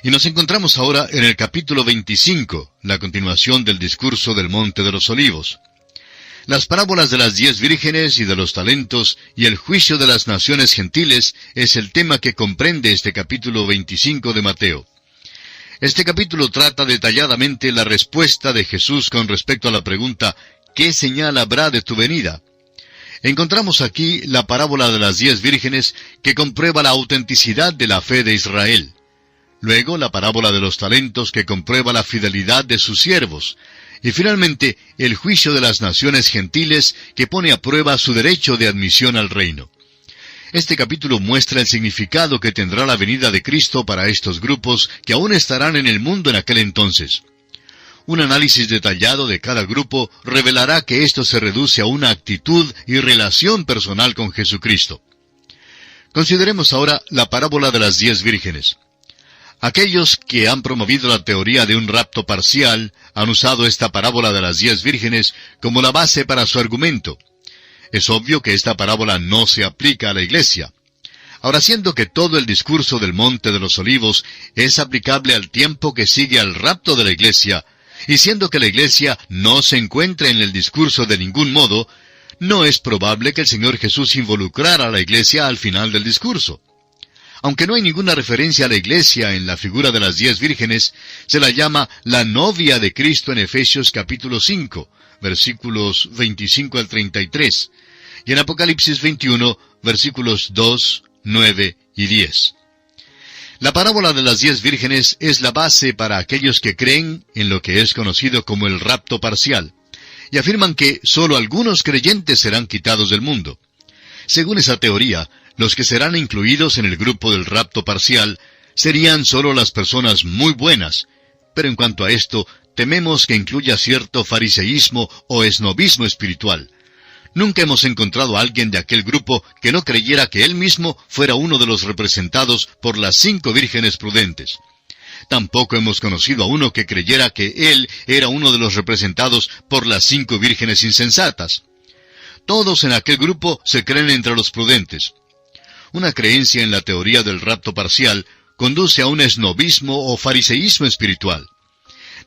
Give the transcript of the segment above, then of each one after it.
Y nos encontramos ahora en el capítulo 25, la continuación del discurso del Monte de los Olivos. Las parábolas de las 10 vírgenes y de los talentos y el juicio de las naciones gentiles es el tema que comprende este capítulo 25 de Mateo. Este capítulo trata detalladamente la respuesta de Jesús con respecto a la pregunta, ¿qué señal habrá de tu venida? Encontramos aquí la parábola de las 10 vírgenes que comprueba la autenticidad de la fe de Israel. Luego la parábola de los talentos que comprueba la fidelidad de sus siervos. Y finalmente el juicio de las naciones gentiles que pone a prueba su derecho de admisión al reino. Este capítulo muestra el significado que tendrá la venida de Cristo para estos grupos que aún estarán en el mundo en aquel entonces. Un análisis detallado de cada grupo revelará que esto se reduce a una actitud y relación personal con Jesucristo. Consideremos ahora la parábola de las 10 vírgenes. Aquellos que han promovido la teoría de un rapto parcial han usado esta parábola de las 10 vírgenes como la base para su argumento. Es obvio que esta parábola no se aplica a la iglesia. Ahora, siendo que todo el discurso del Monte de los Olivos es aplicable al tiempo que sigue al rapto de la iglesia, y siendo que la iglesia no se encuentra en el discurso de ningún modo, no es probable que el Señor Jesús involucrara a la iglesia al final del discurso. Aunque no hay ninguna referencia a la iglesia en la figura de las 10 vírgenes, se la llama la novia de Cristo en Efesios capítulo 5, versículos 25 al 33, y en Apocalipsis 21, versículos 2, 9 y 10. La parábola de las 10 vírgenes es la base para aquellos que creen en lo que es conocido como el rapto parcial, y afirman que sólo algunos creyentes serán quitados del mundo. Según esa teoría, los que serán incluidos en el grupo del rapto parcial serían solo las personas muy buenas, pero en cuanto a esto, tememos que incluya cierto fariseísmo o esnobismo espiritual. Nunca hemos encontrado a alguien de aquel grupo que no creyera que él mismo fuera uno de los representados por las 5 vírgenes prudentes. Tampoco hemos conocido a uno que creyera que él era uno de los representados por las 5 vírgenes insensatas. Todos en aquel grupo se creen entre los prudentes. Una creencia en la teoría del rapto parcial conduce a un esnobismo o fariseísmo espiritual.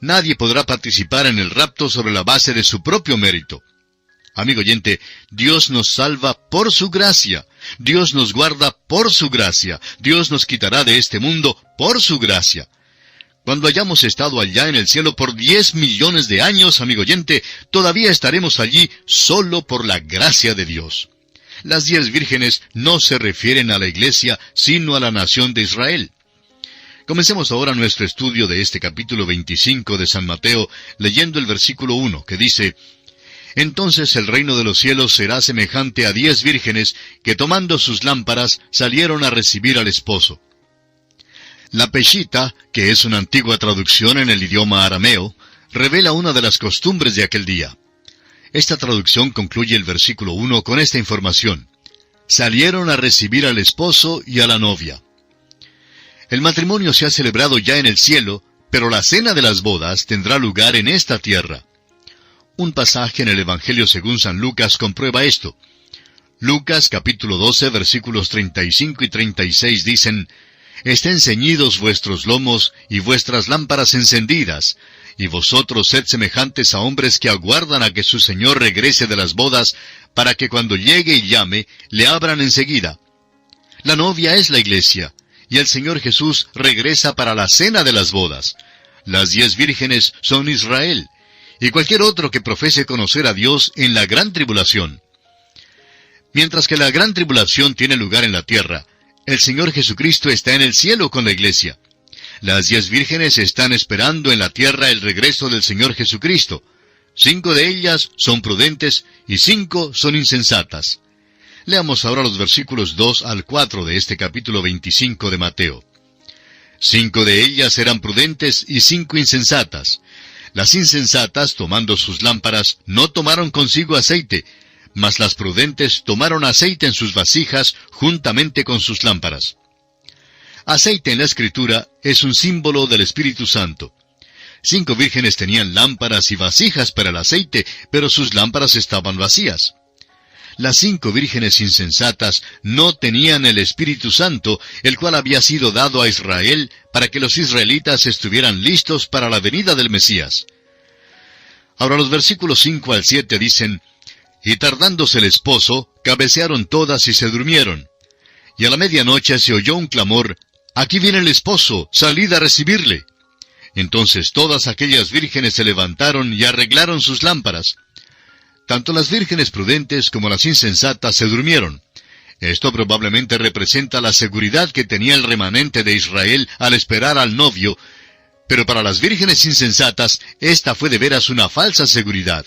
Nadie podrá participar en el rapto sobre la base de su propio mérito. Amigo oyente, Dios nos salva por su gracia. Dios nos guarda por su gracia. Dios nos quitará de este mundo por su gracia. Cuando hayamos estado allá en el cielo por 10 millones de años, amigo oyente, todavía estaremos allí solo por la gracia de Dios. Las 10 vírgenes no se refieren a la iglesia, sino a la nación de Israel. Comencemos ahora nuestro estudio de este capítulo 25 de San Mateo, leyendo el versículo 1, que dice, «Entonces el reino de los cielos será semejante a 10 vírgenes que tomando sus lámparas salieron a recibir al esposo». La Peshita, que es una antigua traducción en el idioma arameo, revela una de las costumbres de aquel día. Esta traducción concluye el versículo 1 con esta información. Salieron a recibir al esposo y a la novia. El matrimonio se ha celebrado ya en el cielo, pero la cena de las bodas tendrá lugar en esta tierra. Un pasaje en el Evangelio según San Lucas comprueba esto. Lucas capítulo 12 versículos 35 y 36 dicen, «Estén ceñidos vuestros lomos y vuestras lámparas encendidas, y vosotros sed semejantes a hombres que aguardan a que su Señor regrese de las bodas, para que cuando llegue y llame, le abran enseguida. La novia es la iglesia, y el Señor Jesús regresa para la cena de las bodas. Las 10 vírgenes son Israel, y cualquier otro que profese conocer a Dios en la gran tribulación. Mientras que la gran tribulación tiene lugar en la tierra, el Señor Jesucristo está en el cielo con la iglesia. Las 10 vírgenes están esperando en la tierra el regreso del Señor Jesucristo. 5 de ellas son prudentes y 5 son insensatas. Leamos ahora los versículos 2 al 4 de este capítulo 25 de Mateo. 5 de ellas eran prudentes y 5 insensatas. Las insensatas, tomando sus lámparas, no tomaron consigo aceite, mas las prudentes tomaron aceite en sus vasijas juntamente con sus lámparas. Aceite en la Escritura es un símbolo del Espíritu Santo. 5 vírgenes tenían lámparas y vasijas para el aceite, pero sus lámparas estaban vacías. Las 5 vírgenes insensatas no tenían el Espíritu Santo, el cual había sido dado a Israel para que los israelitas estuvieran listos para la venida del Mesías. Ahora los versículos 5 al 7 dicen, «Y tardándose el esposo, cabecearon todas y se durmieron. Y a la medianoche se oyó un clamor, «Aquí viene el esposo, salid a recibirle». Entonces todas aquellas vírgenes se levantaron y arreglaron sus lámparas. Tanto las vírgenes prudentes como las insensatas se durmieron. Esto probablemente representa la seguridad que tenía el remanente de Israel al esperar al novio, pero para las vírgenes insensatas, esta fue de veras una falsa seguridad.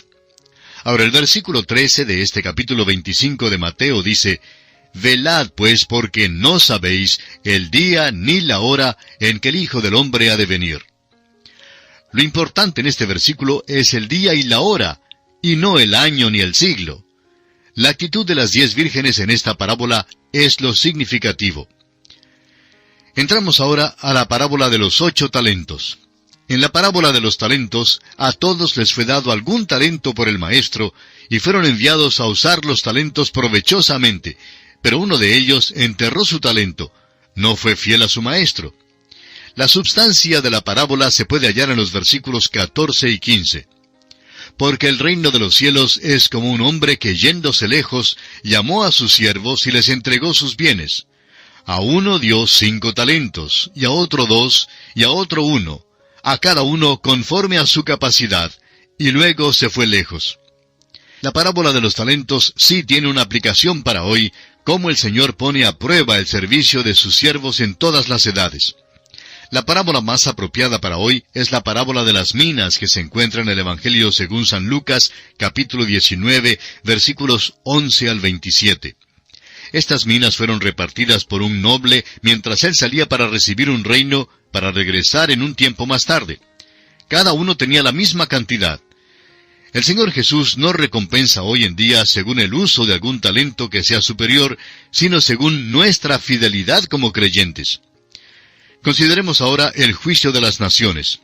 Ahora el versículo 13 de este capítulo 25 de Mateo dice, «Velad pues, porque no sabéis el día ni la hora en que el Hijo del Hombre ha de venir». Lo importante en este versículo es el día y la hora, y no el año ni el siglo. La actitud de las 10 vírgenes en esta parábola es lo significativo. Entramos ahora a la parábola de los 8 talentos. En la parábola de los talentos, a todos les fue dado algún talento por el maestro, y fueron enviados a usar los talentos provechosamente, pero uno de ellos enterró su talento, no fue fiel a su maestro. La substancia de la parábola se puede hallar en los versículos 14 y 15. Porque el reino de los cielos es como un hombre que yéndose lejos, llamó a sus siervos y les entregó sus bienes. A uno dio 5 talentos, y a otro 2, y a otro 1, a cada uno conforme a su capacidad, y luego se fue lejos. La parábola de los talentos sí tiene una aplicación para hoy, como el Señor pone a prueba el servicio de sus siervos en todas las edades. La parábola más apropiada para hoy es la parábola de las minas que se encuentra en el Evangelio según San Lucas, capítulo 19, versículos 11 al 27. Estas minas fueron repartidas por un noble mientras él salía para recibir un reino para regresar en un tiempo más tarde. Cada uno tenía la misma cantidad. El Señor Jesús no recompensa hoy en día según el uso de algún talento que sea superior, sino según nuestra fidelidad como creyentes. Consideremos ahora el juicio de las naciones.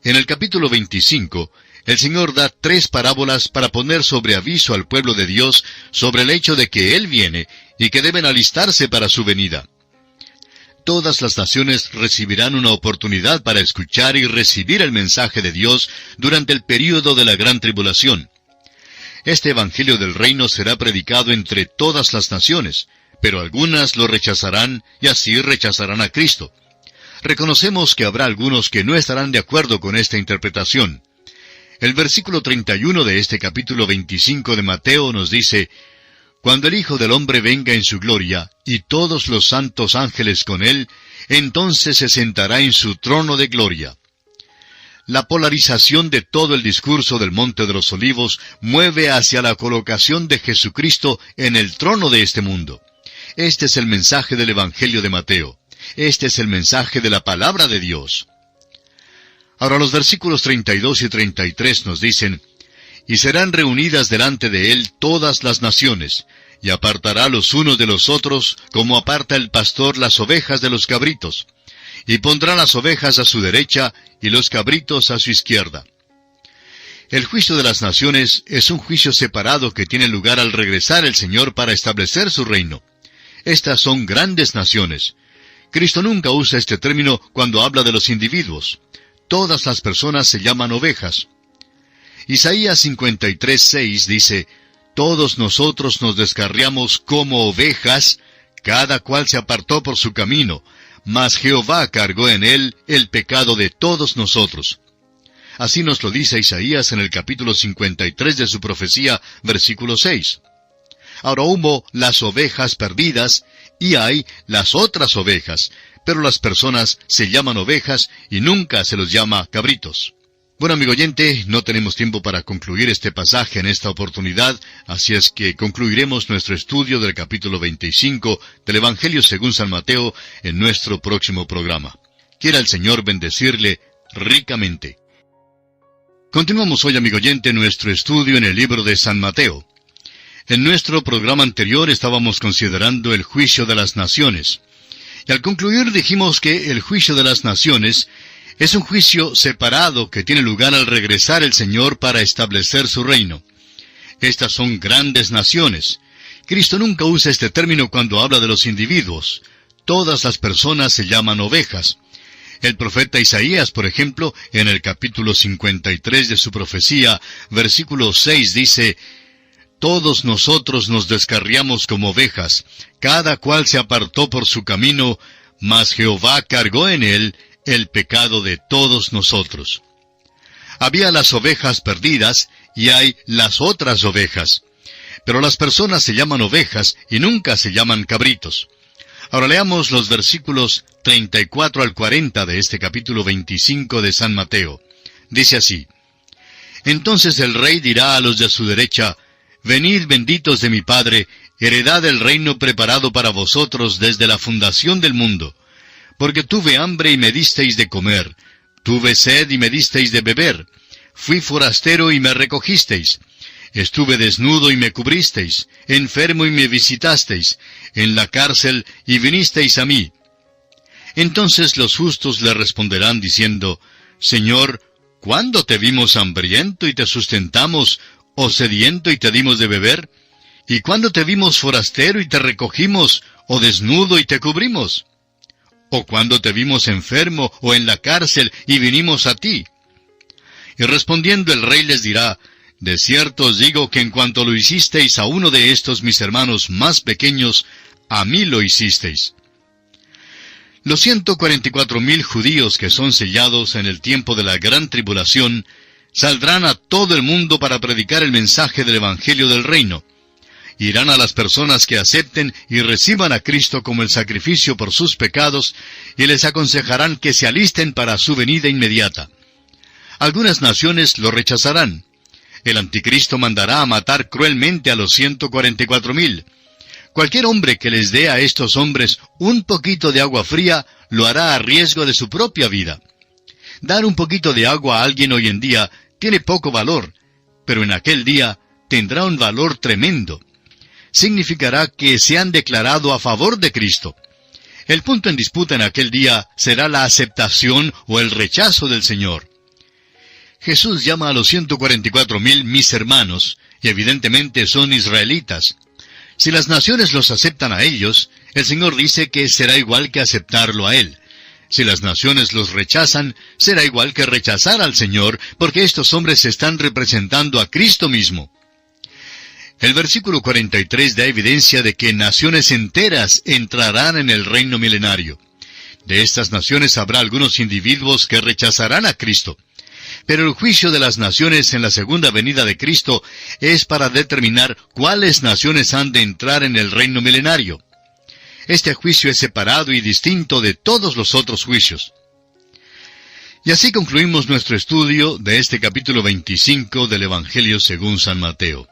En el capítulo 25, el Señor da 3 parábolas para poner sobre aviso al pueblo de Dios sobre el hecho de que Él viene y que deben alistarse para su venida. Todas las naciones recibirán una oportunidad para escuchar y recibir el mensaje de Dios durante el período de la gran tribulación. Este evangelio del reino será predicado entre todas las naciones, pero algunas lo rechazarán y así rechazarán a Cristo. Reconocemos que habrá algunos que no estarán de acuerdo con esta interpretación. El versículo 31 de este capítulo 25 de Mateo nos dice, «Cuando el Hijo del Hombre venga en su gloria, y todos los santos ángeles con él, entonces se sentará en su trono de gloria». La polarización de todo el discurso del Monte de los Olivos mueve hacia la colocación de Jesucristo en el trono de este mundo. Este es el mensaje del Evangelio de Mateo. Este es el mensaje de la palabra de Dios. Ahora los versículos 32 y 33 nos dicen, «Y serán reunidas delante de él todas las naciones, y apartará los unos de los otros, como aparta el pastor las ovejas de los cabritos. Y pondrá las ovejas a su derecha, y los cabritos a su izquierda». El juicio de las naciones es un juicio separado que tiene lugar al regresar el Señor para establecer su reino. Estas son grandes naciones. Cristo nunca usa este término cuando habla de los individuos. Todas las personas se llaman ovejas. Isaías 53:6 dice, «Todos nosotros nos descarriamos como ovejas, cada cual se apartó por su camino, mas Jehová cargó en él el pecado de todos nosotros». Así nos lo dice Isaías en el capítulo 53 de su profecía, versículo 6. Ahora hubo las ovejas perdidas, y hay las otras ovejas, pero las personas se llaman ovejas y nunca se los llama cabritos. Bueno, amigo oyente, no tenemos tiempo para concluir este pasaje en esta oportunidad, así es que concluiremos nuestro estudio del capítulo 25 del Evangelio según San Mateo en nuestro próximo programa. Quiera el Señor bendecirle ricamente. Continuamos hoy, amigo oyente, nuestro estudio en el libro de San Mateo. En nuestro programa anterior estábamos considerando el juicio de las naciones. Y al concluir dijimos que el juicio de las naciones es un juicio separado que tiene lugar al regresar el Señor para establecer su reino. Estas son grandes naciones, Cristo nunca usa este término cuando habla de los individuos. Todas las personas se llaman ovejas. El profeta Isaías, por ejemplo, en el capítulo 53 de su profecía, versículo 6 dice: «Todos nosotros nos descarriamos como ovejas, cada cual se apartó por su camino, mas Jehová cargó en él el pecado de todos nosotros». Había las ovejas perdidas y hay las otras ovejas. Pero las personas se llaman ovejas y nunca se llaman cabritos. Ahora leamos los versículos 34 al 40 de este capítulo 25 de San Mateo. Dice así: «Entonces el rey dirá a los de su derecha: Venid, benditos de mi Padre, heredad el reino preparado para vosotros desde la fundación del mundo. Porque tuve hambre y me disteis de comer, tuve sed y me disteis de beber, fui forastero y me recogisteis, estuve desnudo y me cubristeis, enfermo y me visitasteis, en la cárcel y vinisteis a mí». Entonces los justos le responderán diciendo: «Señor, ¿cuándo te vimos hambriento y te sustentamos, o sediento y te dimos de beber? ¿Y cuándo te vimos forastero y te recogimos, o desnudo y te cubrimos? ¿O cuándo te vimos enfermo o en la cárcel y vinimos a ti?». Y respondiendo el rey les dirá: «De cierto os digo que en cuanto lo hicisteis a uno de estos mis hermanos más pequeños, a mí lo hicisteis». Los 144,000 judíos que son sellados en el tiempo de la gran tribulación saldrán a todo el mundo para predicar el mensaje del Evangelio del Reino. Irán a las personas que acepten y reciban a Cristo como el sacrificio por sus pecados y les aconsejarán que se alisten para su venida inmediata. Algunas naciones lo rechazarán. El anticristo mandará a matar cruelmente a los 144,000. Cualquier hombre que les dé a estos hombres un poquito de agua fría lo hará a riesgo de su propia vida. Dar un poquito de agua a alguien hoy en día tiene poco valor, pero en aquel día tendrá un valor tremendo. Significará que se han declarado a favor de Cristo. El punto en disputa en aquel día será la aceptación o el rechazo del Señor. Jesús llama a los 144,000 mis hermanos, y evidentemente son israelitas. Si las naciones los aceptan a ellos, el Señor dice que será igual que aceptarlo a Él. Si las naciones los rechazan, será igual que rechazar al Señor, porque estos hombres están representando a Cristo mismo. El versículo 43 da evidencia de que naciones enteras entrarán en el reino milenario. De estas naciones habrá algunos individuos que rechazarán a Cristo. Pero el juicio de las naciones en la segunda venida de Cristo es para determinar cuáles naciones han de entrar en el reino milenario. Este juicio es separado y distinto de todos los otros juicios. Y así concluimos nuestro estudio de este capítulo 25 del Evangelio según San Mateo.